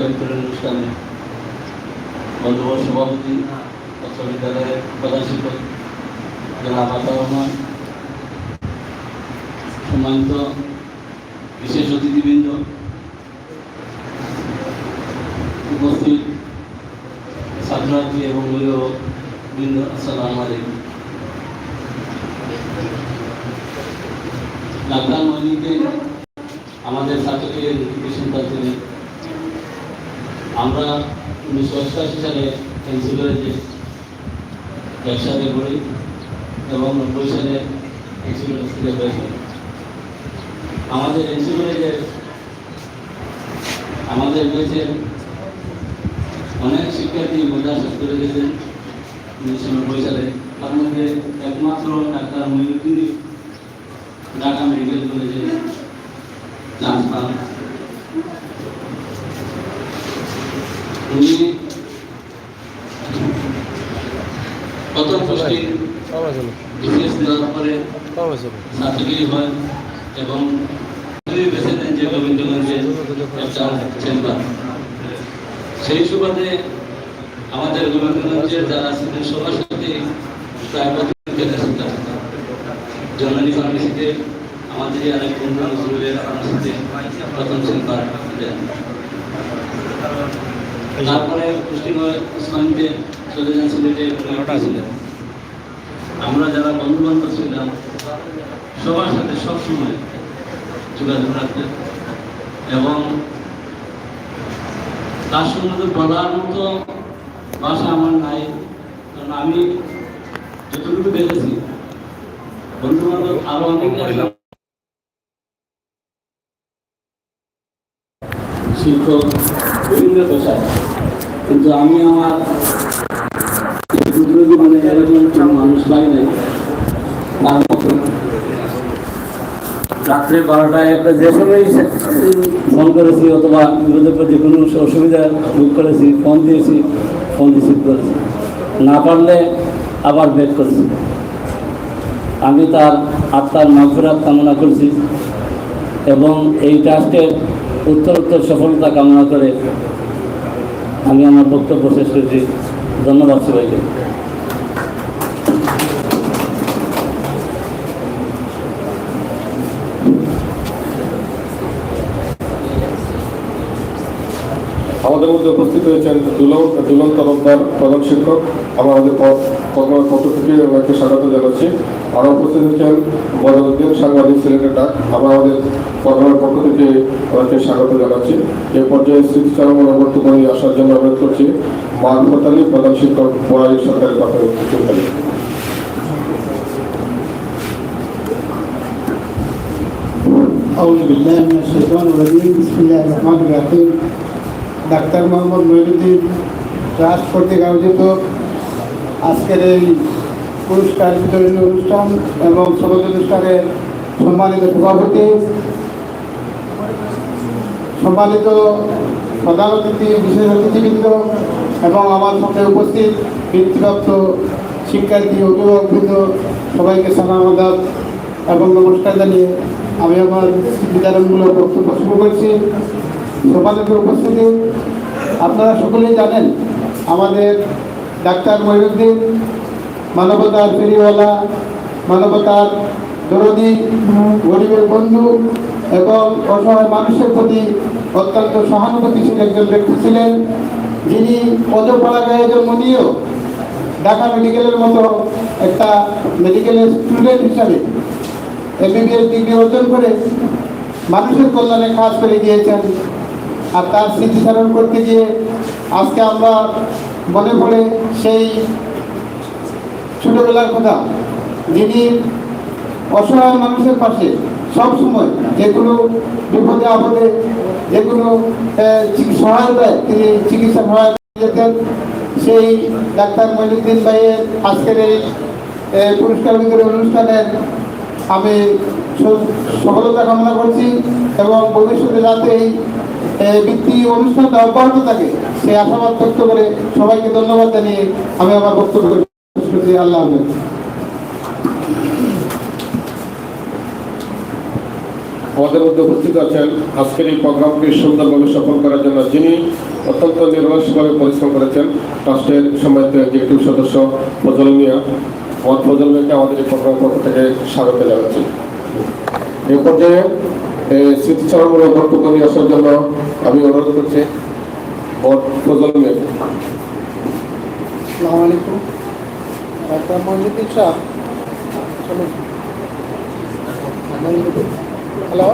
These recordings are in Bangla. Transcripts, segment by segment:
অনুষ্ঠানে বন্ধুবর্ষ সভাপতি বিদ্যালয়ের প্রধান শিক্ষক জনাব আতাউর রহমান, সম্মানিত বিশেষ অতিথিবৃন্দ, উপস্থিত ছাত্রছাত্রী এবং অভিভাবকবৃন্দ, আসসালামু আলাইকুম। ডাক্তার মহিনীকে আমাদের ছাত্রকে নোটিফিকেশন পাচ্ছিলেন। আমরা 1988 সালে এনসি কলেজে একসাথে পড়ি এবং 90 সালে এনসি কলেজ থেকে হয়েছে। আমাদের এনসি কলেজে আমাদের রয়েছে অনেক শিক্ষার্থী মাদ্রাসা করে গেছেন 1990 সালে। তার মধ্যে একমাত্র ডাক্তার মহিউদ্দিন ঢাকা মেডিকেল কলেজে চান্স পান। উনি প্রথম পোস্টিং বিশেষ দেওয়ার পরে সার্টিফিকেট হয় এবং বেছে নেন যে গোবিন্দগঞ্জে একটা চেম্বার। সেই সুবাদে আমাদের গোবিন্দগঞ্জের যারা ছিলেন সবার সাথে প্রায় জর্নালি ফার্মেসিতে আমাদের অনেক বন্ধু নজরুলের ফার্মেসিতে প্রথম চেম্বার দেন। তারপরে পোস্টিং হয় উসমানীতে, চলে যান সিলেটে ছিলেন। আমরা যারা বন্ধু বান্ধব ছিলাম সবার সাথে সবসময় যোগাযোগ রাখতেন এবং তার সম্বন্ধে বলার মতো ভাষা আমার নাই, কারণ আমি যতটুকু দেখেছি বন্ধু বান্ধব আরো অনেক শিক্ষক বিভিন্ন পেশায়, কিন্তু আমি আমার মানে এরকম মানুষ পাই নাই। তার মতো রাত্রে 12টায় একটা যে সময় ফোন করেছি অথবা বিপদের প্রতি কোনো অসুবিধা বুক করেছি, ফোন দিয়েছি, ফোন রিসিভ করেছি, না পারলে আবার ব্যাক করেছি। আমি তার আত্মার মাগফিরাত কামনা করছি এবং এই ট্রাস্টের উত্তরোত্তর সফলতা কামনা করে আমি আমার বক্তব্য শেষ করছি। ধন্যবাদ সবাইকে। আমাদের মধ্যে উপস্থিত হয়েছেন দুলন তরফদার, প্রধান শিক্ষক। আমাদের পক্ষ থেকে ওনাকে স্বাগত জানাচ্ছি। আরও উপস্থিত হয়েছেন বদরুদ্দিন, সাংবাদিক, সিলেটের ডাক। আমরা আমাদের প্রধানের পক্ষ থেকে ওনাকে স্বাগত জানাচ্ছি। এ পর্যায়ে স্মৃতিচারণ বক্তব্য নিয়ে আসার জন্য অনুরোধ করছি মারফত আলী, প্রধান শিক্ষক, বোয়ালি সরকারি প্রাথমিক বিদ্যালয়। أعوذ بالله من الشيطان الرجيم بسم الله الرحمن الرحيم। ডাক্তার মোহাম্মদ মঈনুদ্দিন ট্রাস্ট কর্তৃক আয়োজিত আজকের এই পুরস্কার বিতরণী অনুষ্ঠান এবং সমাজ অনুষ্ঠানের সম্মানিত সভাপতি, সম্মানিত প্রধান অতিথি, বিশেষ অতিথিবৃন্দ এবং আমার সাথে উপস্থিত বৃত্তিপ্রাপ্ত শিক্ষার্থী, অভিভাবকবৃন্দ, সবাইকে সালাম আদাব এবং নমস্কার জানিয়ে আমি আমার বিতরণমূলক বক্তব্য শুরু করছি। সম্মানিত উপস্থিতি, আপনারা সকলেই জানেন আমাদের ডাক্তার মঈনুদ্দিন মানবতার ফেরিওয়ালা, মানবতার দরদি, গরিবের বন্ধু এবং অসহায় মানুষের প্রতি অত্যন্ত সহানুভূতিশীল একজন ব্যক্তি ছিলেন, যিনি অজপাড়া গায়ে জন্ম নিয়েও ঢাকা মেডিকেলের মতো একটা মেডিকেলের স্টুডেন্ট হিসাবে MBBS ডিগ্রি অর্জন করে মানুষের কল্যাণে কাজ করে গিয়েছেন। আর তার স্মৃতিচারণ করতে গিয়ে আজকে আমরা মনে পড়ে সেই ছোটবেলার কথা, যিনি অসহায় মানুষের পাশে সব সময় যেগুলো বিপদে আপদে যেগুলো সহায়তায় তিনি চিকিৎসা সহায়তা যেতেন। সেই ডাক্তার মঈনুদ্দিন ভাইয়ের আজকের এই পুরস্কার বিতরণ অনুষ্ঠানের আমি সফলতা কামনা করছি এবং ভবিষ্যতে যাতে এই বৃত্তি অনুষ্ঠানটা অব্যাহত থাকে সেই আশাবাদ ব্যক্ত করে সবাইকে ধন্যবাদ জানিয়ে আমি আমার বক্তব্য করছি। আল্লাহ হাফেজ। আমাদের মধ্যে উপস্থিত আছেন আজকের এই প্রোগ্রামকে সুন্দরভাবে সফল করার জন্য, যিনি অত্যন্ত নির্ভরশীলভাবে পরিশ্রম করেছেন, ট্রাস্টের সম্মানিত এক্সিকিউটিভ সদস্য ফজল মিয়া। ফজল মিয়াকে আমাদের এই প্রোগ্রামের পক্ষ থেকে স্বাগত জানাচ্ছি। এই পর্যায়ে স্মৃতিচারণমূলক বক্তব্য নিয়ে আসার জন্য আমি অনুরোধ করছি ফজল মিয়াকে। আসসালামু আলাইকুম। ডাক্তার মহিউদ্দিন সাহেব, চলুন। হ্যালো,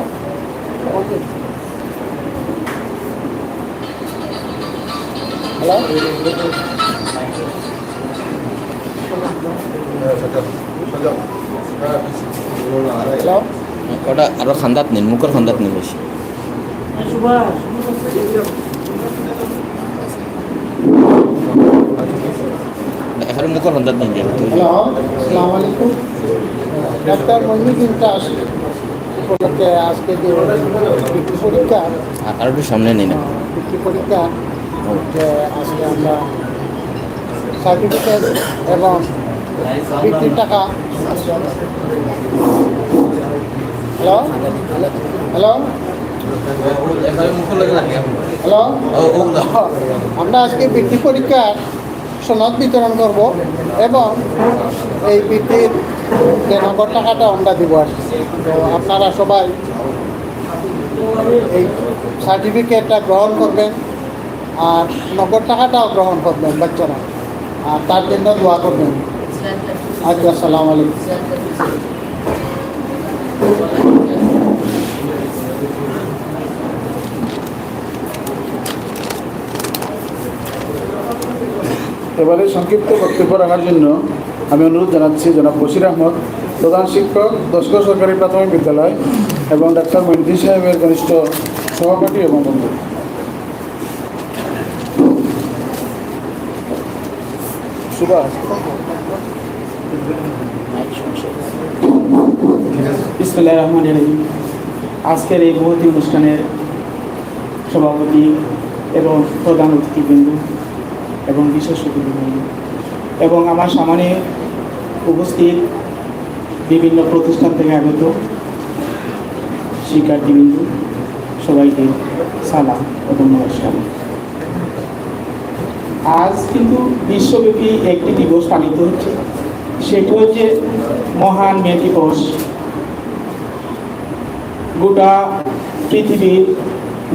হ্যালো, ওটা আরো খান্দাত নিন, মুখের খান্দাত নিন বেশি। এখানে মুখের খান্দাত নিন। হ্যালো, আসসালামু আলাইকুম। ডাক্তার মহিউদ্দিন ট্রাস্ট উপলক্ষে আজকে যে বৃত্তি পরীক্ষা, আর একটু সামনে নিন। বৃত্তি পরীক্ষা যে আজকে আমরা সার্টিফিকেট এবং বৃত্তির টাকা। হ্যালো হ্যালো হ্যালো, আমরা আজকে বৃত্তি পরীক্ষার সনদ বিতরণ করব এবং এই বৃত্তির যে নগদ টাকাটা আমরা দিব আর কি। তো আপনারা সবাই এই সার্টিফিকেটটা গ্রহণ করবেন আর নগদ টাকাটাও গ্রহণ করবেন বাচ্চারা, আর তার জন্য দোয়া করবেন। আচ্ছা, আসসালামু আলাইকুম। এবারে সংক্ষিপ্ত বক্তব্য রাখার জন্য আমি অনুরোধ জানাচ্ছি জনাব বশির আহমদ, প্রধান শিক্ষক, দশকর সরকারি প্রাথমিক বিদ্যালয়, এবং ডাক্তার মহিউদ্দিন সাহেবের ঘনিষ্ঠ সহপাঠী এবং বন্ধু। সুভাষ। বিসমিল্লাহির রহমানির রহিম। আজকের এই মহতী অনুষ্ঠানের সভাপতি এবং প্রধান অতিথিবৃন্দ এবং বিশেষ অতিথিবৃন্দ এবং আমার সামনে উপস্থিত বিভিন্ন প্রতিষ্ঠান থেকে আগত শিক্ষার্থীবৃন্দ, সবাইকে সালাম এবং নমস্কার। আজ কিন্তু বিশ্বব্যাপী একটি দিবস পালিত হচ্ছে, সেটি হচ্ছে মহান মে দিবস। গোটা পৃথিবীর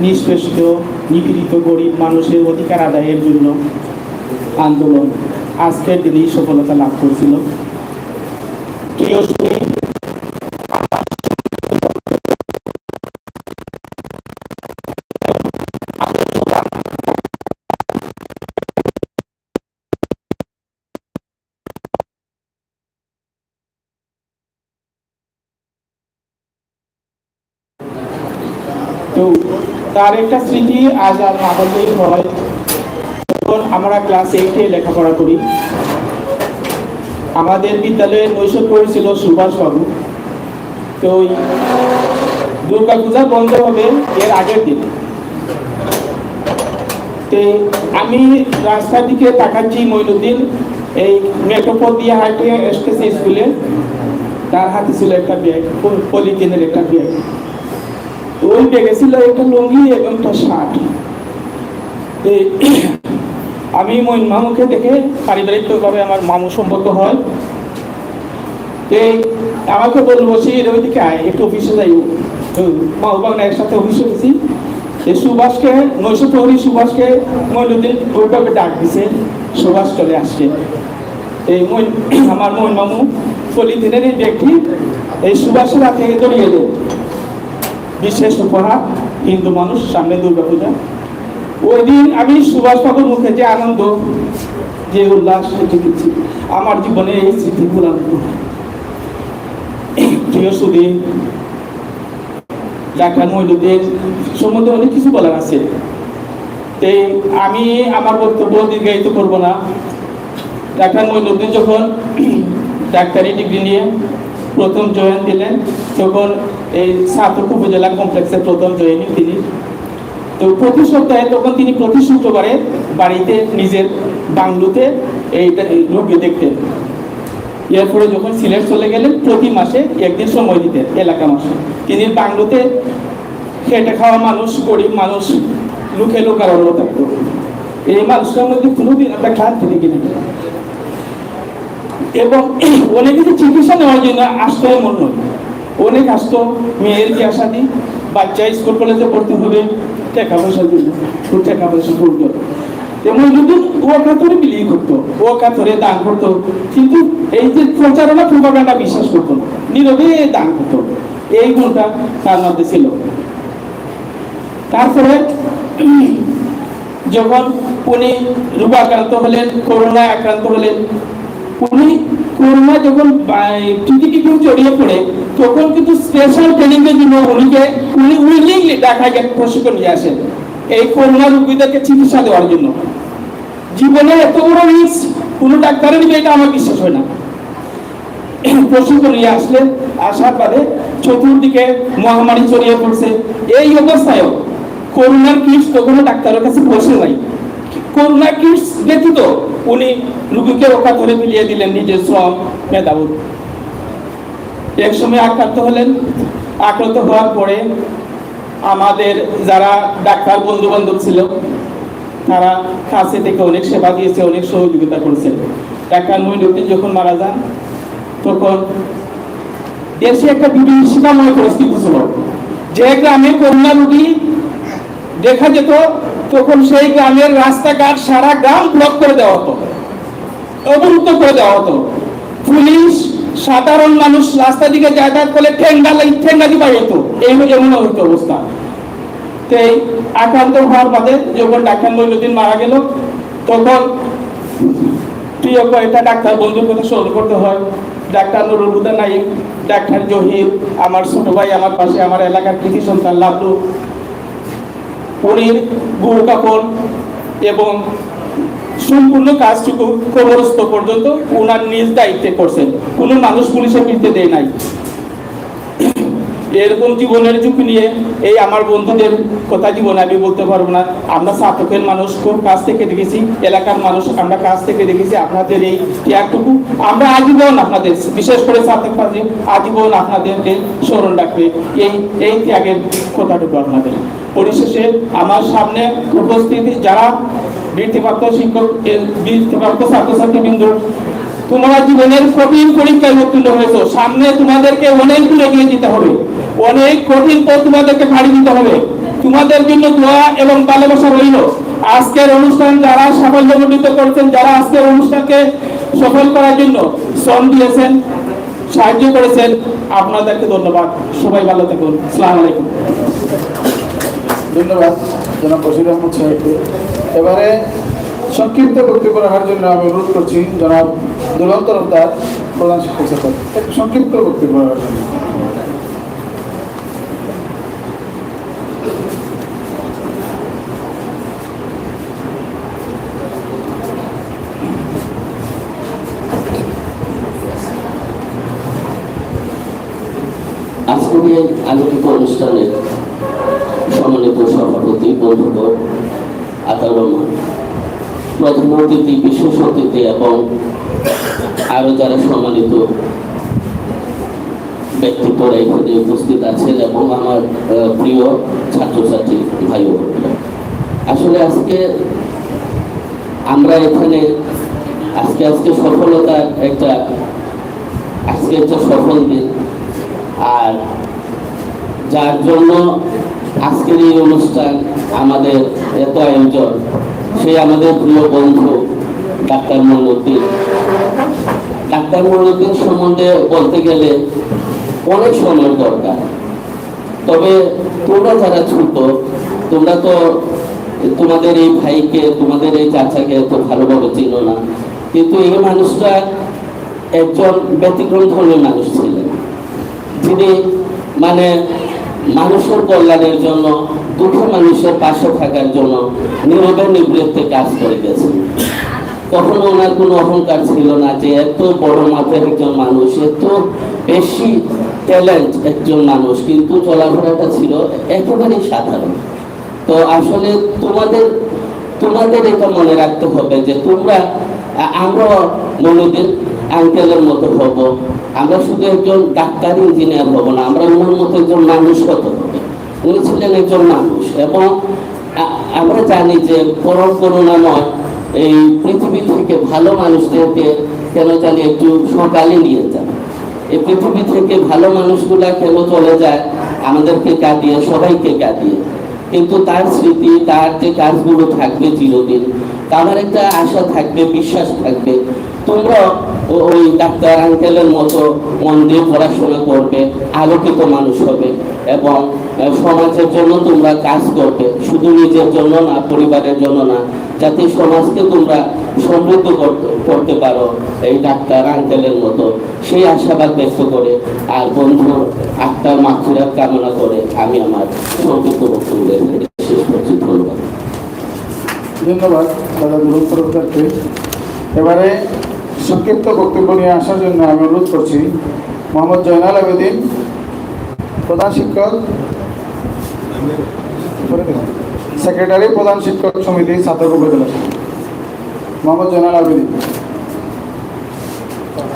নিষ্পেষিত, নিপীড়িত গরিব মানুষের অধিকার আদায়ের জন্য আন্দোলন আজকের দিনেই সফলতা লাভ করেছিল। প্রিয় সুধী, তো তার একটা স্মৃতি আজ আর না বললেই হয়। যখন আমরা ক্লাস 8-এ লেখাপড়া করি, আমাদের বিদ্যালয়ে নৈশভ করেছিল সুভাষবাবু। তো ওই দুর্গা পূজা বন্ধ হবে এর আগের দিন। তো আমি রাস্তার দিকে তাকাচ্ছি, মঈনুদ্দিন এই মেট্রোপথ দিয়ে হাঁটে এসতেছে স্কুলে। তার হাতে ছিল একটা ব্যাগ, পলিথিনের একটা ব্যাগ। ওই ব্যাগে ছিল একটা লুঙ্গি এবং একটা শার্ট। আমি মঈন মামুকে দেখে, পারিবারিকভাবে আমার মামু সম্পর্ক হয়, আমাকে বলবো সে ওইদিকে আয়, একটু অফিসে যাই। মাহু বাংলা একসাথে অফিসে গেছি। সুভাষকে, নৈশ প্রহরী সুভাষকে মঈনুদ্দিন ওইভাবে ডাক দিছে, সুভাষ চলে আসছে। এই আমার মঈন মামু পলিথিনের এই ব্যক্তি এই সুভাষের হাতে ধরিয়ে দেয়। বিশেষ উপহার, হিন্দু মানুষ, সামনে দুর্গা পূজা। ওই দিন আমি সুভাষ বাবুর মুখে যে আনন্দ, যে উল্লাস, দেখেছি আমার জীবনে এই স্মৃতি ভুলার। প্রিয় সুধী, ডাক্তার মঈনুদ্দিন সম্বন্ধে অনেক কিছু বলার আছে। আমি আমার বক্তব্য দীর্ঘায়িত করবো না। ডাক্তার মঈনুদ্দিন যখন ডাক্তারি ডিগ্রি নিয়ে প্রথম জয়েন দিলেন, তখন এই সাতক উপজেলা কমপ্লেক্সের প্রথম জয়েনিং তিনি। তো প্রতি সপ্তাহে তখন তিনি প্রতি শুক্রবারে বাড়িতে নিজের বাংলোতে এই রোগী দেখতেন। এরপরে যখন সিলেট চলে গেলেন প্রতি মাসে একদিন সময় দিতেন এলাকা মাসে। তিনি বাংলোতে খেটে খাওয়া মানুষ, গরিব মানুষ, লুকে লোকারণ্য থাকতো। এই মানুষটার মধ্যে কোনোদিন আমরা ক্লান্তি দেখি না। এবং অনেক কিছু চিকিৎসা নেওয়ার জন্য আসতো এমন নয়, অনেক আসতো মেয়ের বিয়ে শাদী, বাচ্চা স্কুল কলেজে ভর্তি হবে, টাকা পয়সার জন্য, টাকা পয়সা করতো। এমন যদি ও কাতরে বিলিয়ে করতো, ও কাতরে দান করতো, কিন্তু এই যে প্রচারণা প্রভাবটা বিশ্বাস করতো না, নীরবে দান করতো। এই গুণটা তার মধ্যে ছিল। তারপরে যখন উনি রোগাক্রান্ত হলেন, করোনা আক্রান্ত হলেন, উনি করোনা যখন টিটিকে জড়িয়ে পড়ে, তখন কিন্তু স্পেশাল ট্রেনিং এর জন্য উনি উইলিংলি ঢাকায় প্রশিক্ষণ নিয়ে আসেন এই করোনা রোগীদেরকে চিকিৎসা দেওয়ার জন্য। জীবনে এত বড় রিস্ক কোনো ডাক্তারের নিবে এটা আমার বিশ্বাস হয় না। প্রশিক্ষণ নিয়ে আসলেন, আসার পরে চতুর্দিকে মহামারী ছড়িয়ে পড়ছে। এই অবস্থায়ও করোনার কিটস তখন ডাক্তারের কাছে পৌঁছে নাই। করোনা কিটস ব্যতীত উনি রোগীকে রক্ষা করে মিলিয়ে দিলেন নিজের শ্রম মেধাবুদ। এক সময় আক্রান্ত হলেন। আক্রান্ত হওয়ার পরে আমাদের যারা ডাক্তার বন্ধু বান্ধব ছিল তারা কাছে থেকে অনেক সেবা দিয়েছে, অনেক সহযোগিতা করেছে। ডাক্তার মঈনুদ্দিন যখন মারা যান তখন দেশে একটা বিভীষিকাময় পরিস্থিতি ছিল। যে গ্রামে করোনা রোগী দেখা যেত তখন সেই গ্রামের রাস্তাঘাট সারা গ্রাম ব্লক করে দেওয়া হতো, অবরুদ্ধ করে দেওয়া হতো। পুলিশ, সাধারণ মানুষ রাস্তা দিকে যাতায়াত করলে ঠেঙ্গা দিবা যেত, এমন হইতো অবস্থা। এই আক্রান্ত হওয়ার বাদে যখন ডাক্তার মঈনুদ্দিন মারা গেল তখন প্রিয় কয়েকটা ডাক্তার বন্ধুর কথা স্মরণ করতে হয়। ডাক্তার নুরুল হুদা নাইম, ডাক্তার জহির, আমার ছোট ভাই আমার পাশে, আমার এলাকার কৃতি সন্তান লাভলু, উনি গুরু কাপড় এবং সম্পূর্ণ কাজটুকু কবরস্থ পর্যন্ত ওনার নিজ দায়িত্বে করছেন। কোনো মানুষ পুলিশের বিরুদ্ধে দেয় নাই। এরকম জীবনের ঝুঁকি নিয়ে এই আমার বন্ধুদের কথা জীবনে আমি বলতে পারবো না। আমরা ছাত্রকের মানুষ খুব কাছ থেকে দেখেছি, এলাকার মানুষ আমরা কাছ থেকে দেখেছি। আপনাদের এই ত্যাগটুকু আমরা আজীবন আপনাদের, বিশেষ করে ছাত্র পাশে আজীবন আপনাদেরকে স্মরণ রাখবে এই ত্যাগের কথাটুকু আপনাদের। পরিশেষে আমার সামনে উপস্থিত যারা বৃত্তিপ্রাপ্ত শিক্ষক, বৃত্তিপ্রাপ্ত ছাত্রছাত্রীবৃন্দ, তোমরা জীবনের কঠিন পরীক্ষায় উত্তীর্ণ হয়েছো। সামনে তোমাদেরকে অনেক দূরে এগিয়ে যেতে হবে, অনেক কঠিন পথ তোমাদেরকে পাড়ি দিতে হবে। তোমাদের জন্য দোয়া এবং ভালোবাসা রইল। আজকের অনুষ্ঠান যারা সাফল্যমণ্ডিত করেছেন, যারা আজকের অনুষ্ঠানকে সফল করার জন্য শ্রম দিয়েছেন, সাহায্য করেছেন, আপনাদেরকে ধন্যবাদ। সবাই ভালো থাকুন। আসসালামু আলাইকুম। ধন্যবাদ জনাব বশির আহমদ সাহেবকে। এবারে সংক্ষিপ্ত বক্তব্য রাখার জন্য আমি অনুরোধ করছি জনাব দুলাল তরফদার, প্রধান শিক্ষক স্যার, একটু সংক্ষিপ্ত বক্তব্য রাখার জন্য। আজকের এই আলোকিত অনুষ্ঠানের সম্মানিত সভাপতি বন্ধুগণ, আতাউর রহমান, প্রধান অতিথি, বিশেষ অতিথি এবং আরো যারা সম্মানিত ব্যক্তিত্বরা এখানে উপস্থিত আছেন এবং আমার প্রিয় ছাত্রছাত্রী ভাই ও বোনেরা, আসলে আজকে আমরা এখানে আজকে সফলতার একটা সফল দিন। আর যার জন্য আজকের এই অনুষ্ঠান, আমাদের এত আয়োজন, সে আমাদের প্রিয় বন্ধু ডাক্তার মঈনুদ্দিন। ডাক্তার মঈনুদ্দিন সম্বন্ধে বলতে গেলে অনেক সময় দরকার। তবে তোমরা যারা ছোট, তোমরা তো তোমাদের এই ভাইকে, তোমাদের এই চাচাকে তো ভালোভাবে চিনো না, কিন্তু এই মানুষটা একজন ব্যতিক্রম ধর্মের মানুষ ছিলেন, যিনি মানে মানুষের কল্যাণের জন্য, দুঃখী মানুষের পাশে থাকার জন্য নীরবে নিবৃত্তে কাজ করে গেছেন। কখনো ওনার কোনো অহংকার ছিল না যে এত বড় মাপের একজন মানুষ, এত বেশি ট্যালেন্ট একজন মানুষ, কিন্তু চলাফেরাটা ছিল একেবারেই সাধারণ। তো আসলে তোমাদের এটা মনে রাখতে হবে যে আমরা মনোদিন আঙ্কেলের মতো হব। আমরা শুধু একজন ডাক্তার ইঞ্জিনিয়ার হব না, আমরা ওনার মতো একজন মানুষ হতে হবে। উনি ছিলেন একজন মানুষ, এবং আমরা জানি যে পরম করুণাময় এই পৃথিবী থেকে ভালো মানুষদেরকে কেন জানি একটু সকালে নিয়ে যান। এই পৃথিবী থেকে ভালো মানুষগুলা কেন চলে যায় আমাদেরকে কাঁদিয়ে, সবাইকে কাঁদিয়ে, কিন্তু তার স্মৃতি, তার যে কাজগুলো থাকবে চিরদিন। আমার একটা আশা থাকবে, বিশ্বাস থাকবে, তোমরা ওই ডাক্তার আঙ্কেলের মতো মন দিয়ে পড়াশোনা করবে, আলোকিত মানুষ হবে, এবং সমাজের জন্য তোমরা কাজ করবে, শুধু নিজের জন্য না, পরিবারের জন্য না, যাতে সমাজকে তোমরা সমৃদ্ধ করতে পারো এই ডাক্তার আঙ্কেলের মতো, সেই আশাবাদ ব্যক্ত করে আর বন্ধুর আত্মার মাগফিরাত কামনা করে আমি আমার সংক্ষিপ্ত বক্তব্য শেষ করছি। ধন্যবাদ। ধন্যবাদ দাদা দুলন তরফদারকে। এবারে সংক্ষিপ্ত বক্তব্য নিয়ে আসার জন্য আমি অনুরোধ করছি মোহাম্মদ জয়নাল আবেদিন, প্রধান শিক্ষক, সেক্রেটারি প্রধান শিক্ষক সমিতি ছাত্র উপজেলা, মোহাম্মদ জয়নাল আবেদিন।